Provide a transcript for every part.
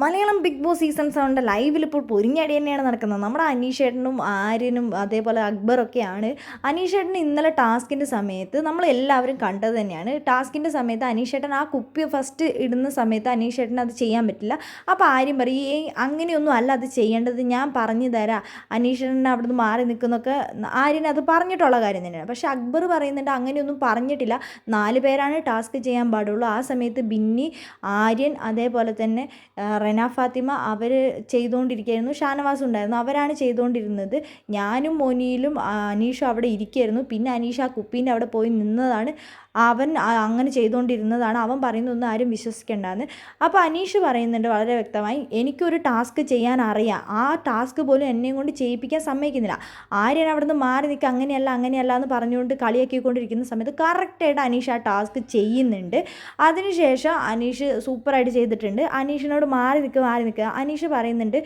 Malayalam big boss season 7 ലൈവിൽ ഇപ്പോൾ പൊരിഞ്ഞടി തന്നെയാണ് നടക്കുന്നത്. നമ്മുടെ അനീഷേട്ടനും ആര്യനും അതേപോലെ അക്ബറൊക്കെയാണ്. അനീഷേട്ടൻ ഇന്നലെ ടാസ്കിൻ്റെ സമയത്ത് നമ്മളെല്ലാവരും കണ്ടത് തന്നെയാണ്. ടാസ്കിൻ്റെ സമയത്ത് അനീഷേട്ടൻ ആ കുപ്പി ഫസ്റ്റ് ഇടുന്ന സമയത്ത് അനീഷേട്ടൻ അത് ചെയ്യാൻ പറ്റില്ല. അപ്പോൾ ആര്യം പറയും, അങ്ങനെയൊന്നും അല്ല അത് ചെയ്യേണ്ടത്, ഞാൻ പറഞ്ഞു തരാം, അനീഷേട്ടൻ അവിടുന്ന് മാറി നിൽക്കുന്നൊക്കെ ആര്യൻ അത് പറഞ്ഞിട്ടുള്ള കാര്യം തന്നെയാണ്. പക്ഷേ അക്ബർ പറയുന്നുണ്ട് അങ്ങനെയൊന്നും പറഞ്ഞിട്ടില്ല, 4 പേരാണ് ടാസ്ക് ചെയ്യാൻ പാടുള്ളൂ. ആ സമയത്ത് ബിന്നി, ആര്യൻ, അതേപോലെ തന്നെ റെന ഫാത്തിമ അവർ ചെയ്തുകൊണ്ടിരിക്കുകയായിരുന്നു. ഷാനവാസ് ഉണ്ടായിരുന്നു, അവരാണ് ചെയ്തുകൊണ്ടിരുന്നത്. ഞാനും മോനിയിലും അനീഷും അവിടെ ഇരിക്കുകയായിരുന്നു. പിന്നെ അനീഷ് ആ കുപ്പീൻ്റെ അവിടെ പോയി നിന്നതാണ്. അവൻ അങ്ങനെ ചെയ്തുകൊണ്ടിരുന്നതാണ്. അവൻ പറയുന്നതൊന്നും ആരും വിശ്വസിക്കേണ്ടെന്ന്. അപ്പോൾ അനീഷ് പറയുന്നുണ്ട് വളരെ വ്യക്തമായി, എനിക്കൊരു ടാസ്ക് ചെയ്യാൻ അറിയാം, ആ ടാസ്ക് പോലും എന്നെയും കൊണ്ട് ചെയ്യിപ്പിക്കാൻ സമ്മതിക്കുന്നില്ല. ആര്യൻ അവിടെ നിന്ന് മാറി നിൽക്കുക, അങ്ങനെയല്ല എന്ന് പറഞ്ഞുകൊണ്ട് കളിയാക്കിക്കൊണ്ടിരിക്കുന്ന സമയത്ത് കറക്റ്റായിട്ട് അനീഷ് ആ ടാസ്ക് ചെയ്യുന്നുണ്ട്. അതിനുശേഷം അനീഷ് സൂപ്പറായിട്ട് ചെയ്തിട്ടുണ്ട്. അനീഷിനോട് മാറി നിൽക്കുക. അനീഷ് പറയുന്നുണ്ട്,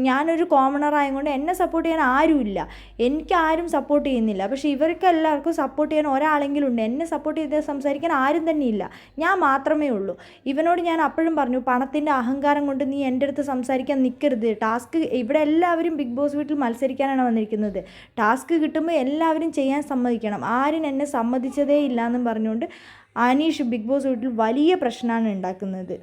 ഞാനൊരു കോമണർ ആയതുകൊണ്ട് എന്നെ സപ്പോർട്ട് ചെയ്യാൻ ആരുമില്ല, എനിക്ക് ആരും സപ്പോർട്ട് ചെയ്യുന്നില്ല, പക്ഷേ ഇവർക്ക് എല്ലാവർക്കും സപ്പോർട്ട് ചെയ്യാൻ ഒരാളെങ്കിലും ഉണ്ട്, എന്നെ സപ്പോർട്ട് ചെയ്ത് സംസാരിക്കാൻ ആരും തന്നെ ഇല്ല, ഞാൻ മാത്രമേ ഉള്ളൂ. ഇവനോട് ഞാൻ അപ്പോഴും പറഞ്ഞു, പണത്തിൻ്റെ അഹങ്കാരം കൊണ്ട് നീ എൻ്റെ അടുത്ത് സംസാരിക്കാൻ നിൽക്കരുത്. ടാസ്ക് ഇവിടെ എല്ലാവരും ബിഗ് ബോസ് വീട്ടിൽ മത്സരിക്കാനാണ് വന്നിരിക്കുന്നത്. ടാസ്ക് കിട്ടുമ്പോൾ എല്ലാവരും ചെയ്യാൻ സമ്മതിക്കണം, ആരും എന്നെ സമ്മതിച്ചതേ ഇല്ല എന്നും പറഞ്ഞുകൊണ്ട് അനീഷ് ബിഗ് ബോസ് വീട്ടിൽ വലിയ പ്രശ്നമാണ് ഉണ്ടാക്കുന്നത്.